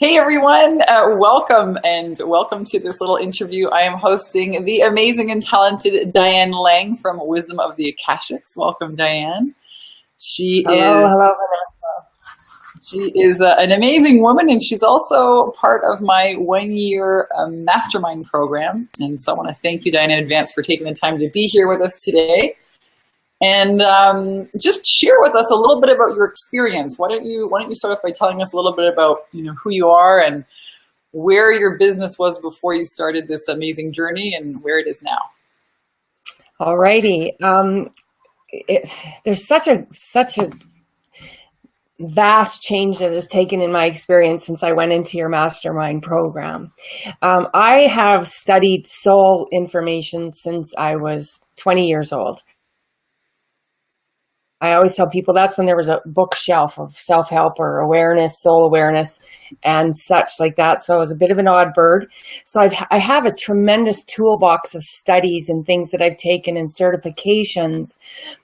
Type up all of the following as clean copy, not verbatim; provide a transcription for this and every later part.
Hey everyone, welcome to this little interview. I am hosting the amazing and talented Diane Lang from Wisdom of the Akashics. Welcome, Diane. She Hello, is hello, Vanessa. she is an amazing woman, and she's also part of my 1-year Mastermind program. And so I want to thank you, Diane, in advance for taking the time to be here with us today. And just share with us a little bit about your experience. Why don't you start off by telling us a little bit about who you are and where your business was before you started this amazing journey and where it is now. Alrighty. There's such a vast change that has taken in my experience since I went into your mastermind program. I have studied soul information since I was 20 years old. I always tell people that's when there was a bookshelf of self-help or awareness, soul awareness, and such like that. So I was a bit of an odd bird. So I have a tremendous toolbox of studies and things that I've taken and certifications.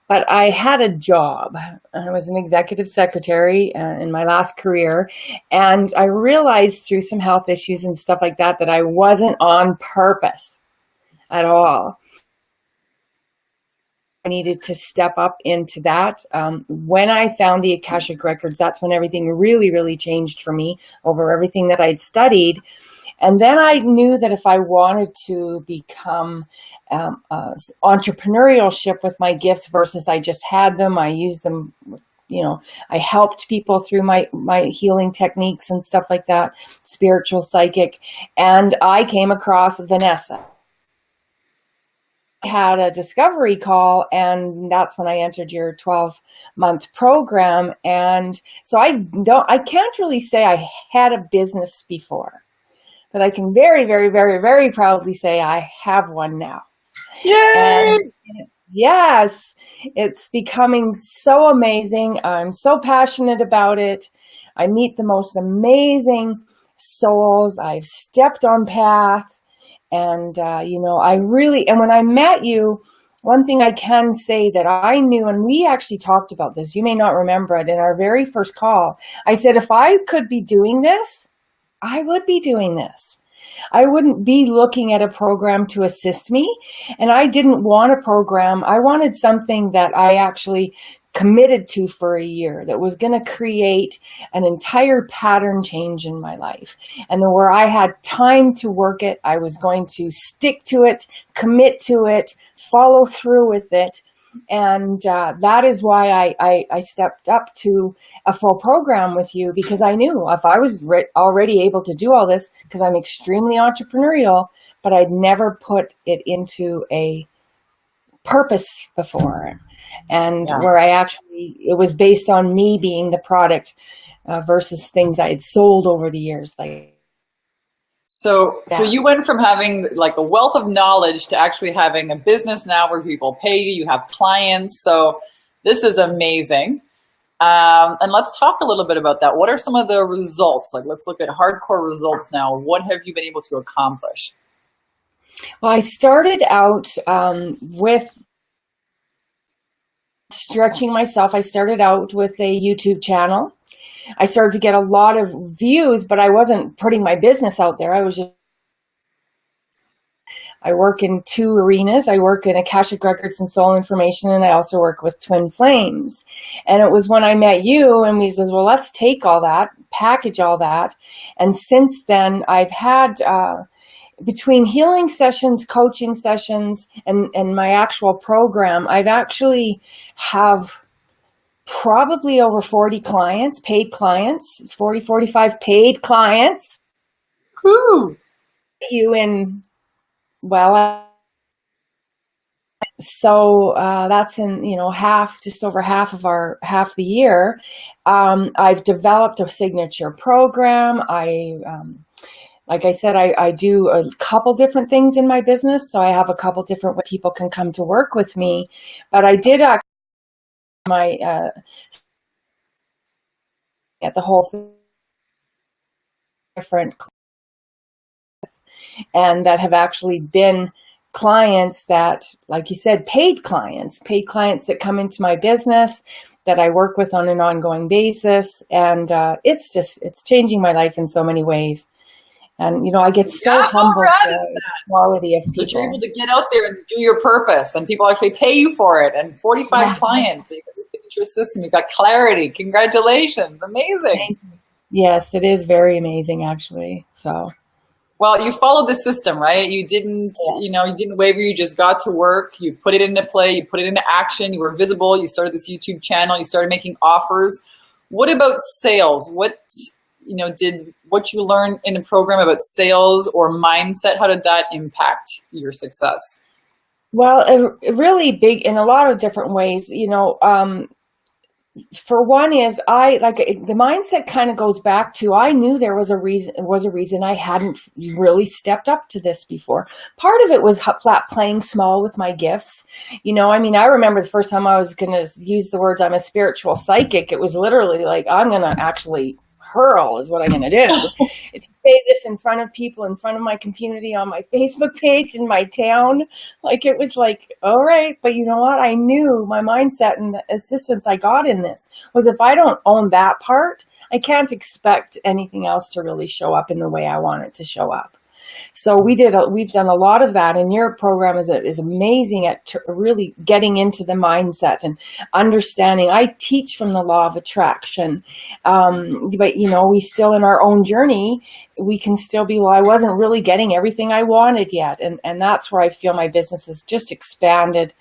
But I had a job. I was an executive secretary in my last career. And I realized through some health issues and stuff like that that I wasn't on purpose at all. I needed to step up into that. When I found the Akashic Records, that's when everything really, really changed for me over everything that I'd studied. And then I knew that if I wanted to become entrepreneurship with my gifts versus I just had them, I used them, I helped people through my healing techniques and stuff like that, spiritual, psychic. And I came across Vanessa. Had a discovery call, and that's when I entered your 12-month program. And so I can't really say I had a business before, but I can very, very, very, very proudly say I have one now. Yay! And yes, it's becoming so amazing. I'm so passionate about it. I meet the most amazing souls. I've stepped on path. And, and when I met you, one thing I can say that I knew, and we actually talked about this, you may not remember it, in our very first call, I said, if I could be doing this, I would be doing this. I wouldn't be looking at a program to assist me. And I didn't want a program. I wanted something that I actually committed to for a year that was going to create an entire pattern change in my life. And then where I had time to work it, I was going to stick to it, commit to it, follow through with it. And that is why I stepped up to a full program with you, because I knew if I was already able to do all this, because I'm extremely entrepreneurial, but I'd never put it into a purpose before. And where it was based on me being the product versus things I had sold over the years. So you went from having like a wealth of knowledge to actually having a business now where people pay you, you have clients. So this is amazing. And let's talk a little bit about that. What are some of the results? Like, let's look at hardcore results now. What have you been able to accomplish? Well, I started out with stretching myself. I started out with a YouTube channel. I started to get a lot of views, but I wasn't putting my business out there. I work in two arenas. I work in Akashic Records and Soul Information, and I also work with Twin Flames. And it was when I met you, and we said, well, let's take all that, package all that. And since then, I've had between healing sessions, coaching sessions, and my actual program, I've actually have probably over 40 clients, paid clients, 40, 45 paid clients. Woo! You in, well, so that's in, just over half the year. I've developed a signature program. Like I said, I do a couple different things in my business. So I have a couple different ways people can come to work with me. But I did actually at the whole thing different, and that have actually been clients that, like you said, paid clients that come into my business that I work with on an ongoing basis. And it's changing my life in so many ways. And, I get so humbled by the quality of people. That you're able to get out there and do your purpose, and people actually pay you for it, and 45 clients. You've got your signature system. You've got clarity. Congratulations. Amazing. Yes, it is very amazing, actually. So. Well, you followed the system, right? You didn't, you didn't waver. You just got to work. You put it into play. You put it into action. You were visible. You started this YouTube channel. You started making offers. What about sales? What you learned in the program about sales or mindset, how did that impact your success? Well, really big in a lot of different ways. For one is the mindset kind of goes back to, I knew there was a reason I hadn't really stepped up to this before. Part of it was playing small with my gifts. I remember the first time I was going to use the words, I'm a spiritual psychic. It was literally like, I'm going to actually hurl is what I'm going to do. It's say this in front of people, in front of my community, on my Facebook page, in my town. It was like, all right, but you know what? I knew my mindset and the assistance I got in this was, if I don't own that part, I can't expect anything else to really show up in the way I want it to show up. So we've done a lot of that, and your program is amazing at really getting into the mindset and understanding. I teach from the law of attraction, but we still, in our own journey, we can still be, I wasn't really getting everything I wanted yet, and that's where I feel my business has just expanded.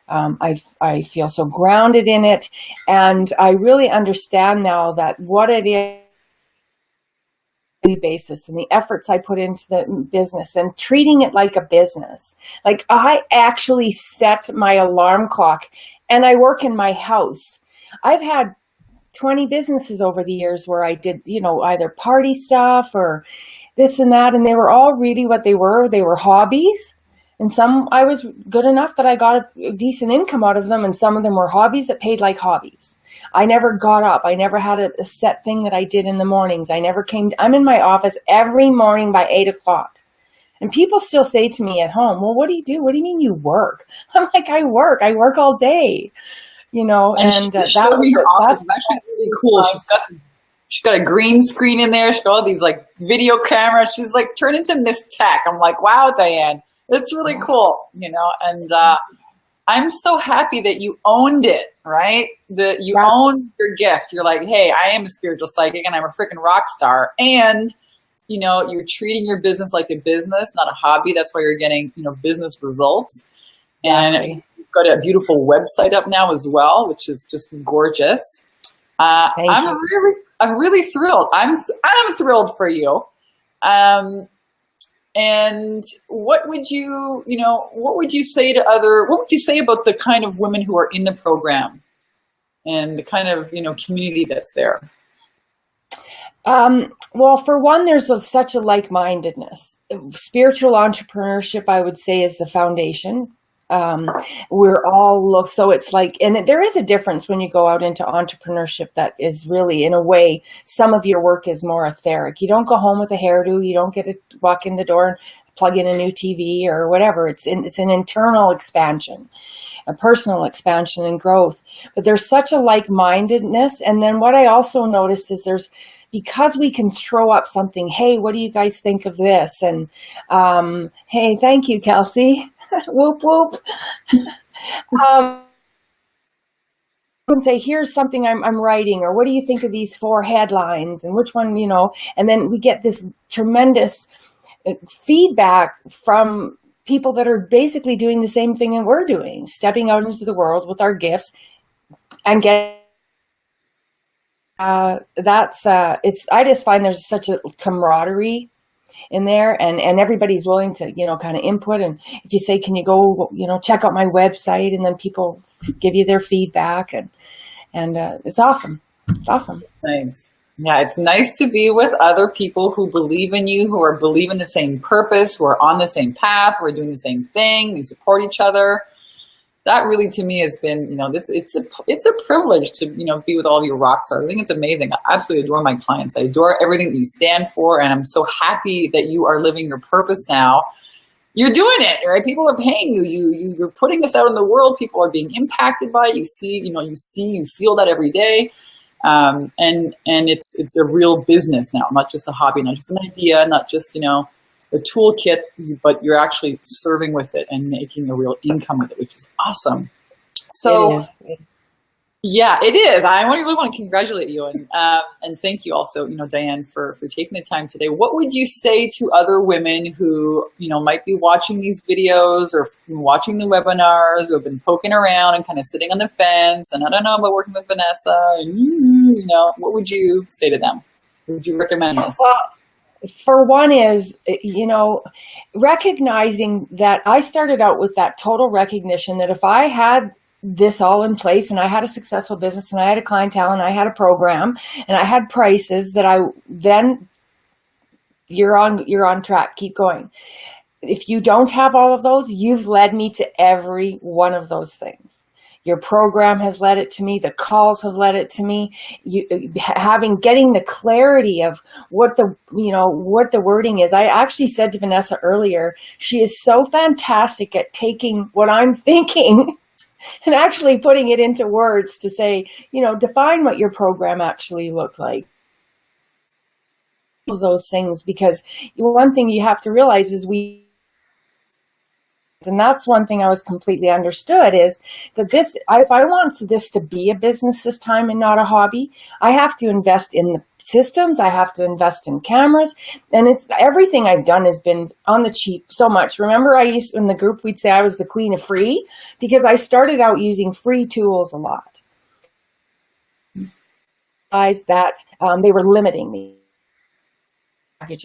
I feel so grounded in it, and I really understand now that what it is basis and the efforts I put into the business and treating it like a business. I actually set my alarm clock, and I work in my house. I've had 20 businesses over the years where I did, either party stuff or this and that, and they were all really what they were. They were hobbies, and some I was good enough that I got a decent income out of them, and some of them were hobbies that paid like hobbies. I never got up. I never had a set thing that I did in the mornings. I'm in my office every morning by 8 o'clock. And people still say to me at home, well, what do you do? What do you mean you work? I'm like, I work all day, and that's actually really cool. She's got a green screen in there. She's got all these video cameras. She's turned into Miss Tech. I'm like, wow, Diane, that's really cool, and, I'm so happy that you owned it, right? That you owned your gift. You're like, hey, I am a spiritual psychic and I'm a freaking rock star. And, you're treating your business like a business, not a hobby. That's why you're getting, business results. And you've got a beautiful website up now as well, which is just gorgeous. I'm really thrilled. I'm thrilled for you. And what would you say about the kind of women who are in the program and the kind of, community that's there? Well, for one, there's such a like-mindedness. Spiritual entrepreneurship, I would say, is the foundation. We're all so it's and there is a difference when you go out into entrepreneurship that is really, in a way, some of your work is more etheric. You don't go home with a hairdo. You don't get to walk in the door and plug in a new TV or whatever. It's an internal expansion, a personal expansion and growth. But there's such a like-mindedness. And then what I also noticed is because we can throw up something, hey, what do you guys think of this? And hey, thank you, Kelsey. Whoop, whoop. And say, here's something I'm writing, or what do you think of these 4 headlines, and which one, and then we get this tremendous feedback from people that are basically doing the same thing that we're doing, stepping out into the world with our gifts and getting I just find there's such a camaraderie in there, and everybody's willing to, kind of input. And if you say, can you go, check out my website, and then people give you their feedback, and it's awesome. It's awesome. Nice. Yeah, it's nice to be with other people who believe in you, who believe in the same purpose, who are on the same path, who are doing the same thing. You support each other. That really, to me, has been, it's a privilege to, be with all of your rock stars. I think it's amazing. I absolutely adore my clients. I adore everything that you stand for, and I'm so happy that you are living your purpose now. you're doing it, right? People are paying you. You're putting this out in the world. People are being impacted by it. You feel that every day. And it's a real business now, not just a hobby, not just an idea, not just, a toolkit, but you're actually serving with it and making a real income with it, which is awesome. So, It is. yeah, it is. I really want to congratulate you and thank you also, Diane, for taking the time today. What would you say to other women who, might be watching these videos or watching the webinars, who have been poking around and kind of sitting on the fence and I don't know about working with Vanessa, and, what would you say to them? Would you recommend this? Well, for one is, recognizing that I started out with that total recognition that if I had this all in place and I had a successful business and I had a clientele and I had a program and I had prices then you're on track. Keep going. If you don't have all of those, you've led me to every one of those things. Your program has led it to me. The calls have led it to me. Getting the clarity of what the wording is. I actually said to Vanessa earlier, she is so fantastic at taking what I'm thinking and actually putting it into words to say, define what your program actually looked like. Those things, because one thing you have to realize is and that's one thing I was completely understood is that if I want this to be a business this time and not a hobby, I have to invest in the systems. I have to invest in cameras, and everything I've done has been on the cheap so much. Remember, in the group, we'd say I was the queen of free because I started out using free tools a lot. That they were limiting me.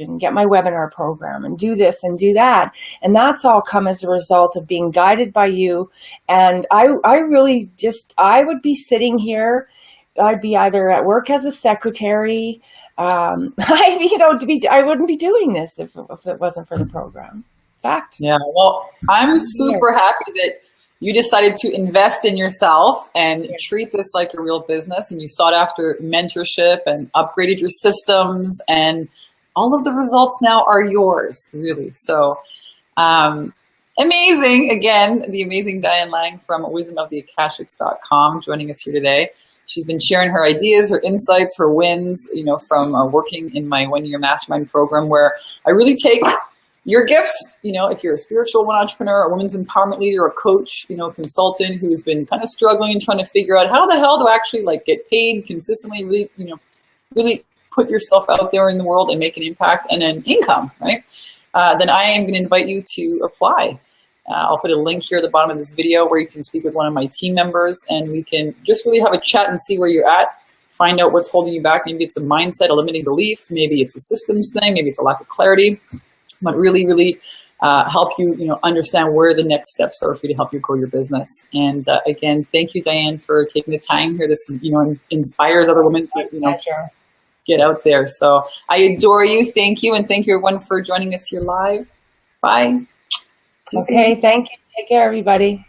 And get my webinar program and do this and do that. And that's all come as a result of being guided by you. And I would be sitting here. I'd be either at work as a secretary. I wouldn't be doing this if it wasn't for the program. Fact. Yeah. Well, I'm super happy that you decided to invest in yourself and treat this like a real business. And you sought after mentorship and upgraded your systems, and all of the results now are yours, really. So amazing. Again, the amazing Diane Lang from wisdomoftheakashics.com joining us here today. She's been sharing her ideas, her insights, her wins, from working in my one-year mastermind program, where I really take your gifts, if you're a spiritual woman entrepreneur, a women's empowerment leader, a coach, consultant who's been kind of struggling and trying to figure out how the hell to actually get paid consistently, really put yourself out there in the world and make an impact and an income, right? Then I am going to invite you to apply. I'll put a link here at the bottom of this video where you can speak with one of my team members and we can just really have a chat and see where you're at, find out what's holding you back. Maybe it's a mindset, a limiting belief. Maybe it's a systems thing. Maybe it's a lack of clarity. But really, really help you, understand where the next steps are for you to help you grow your business. And again, thank you, Diane, for taking the time here. This, inspires other women to, get out there. So I adore you. Thank you. And thank you everyone for joining us here live. Bye. Okay. Thank you. Take care, everybody.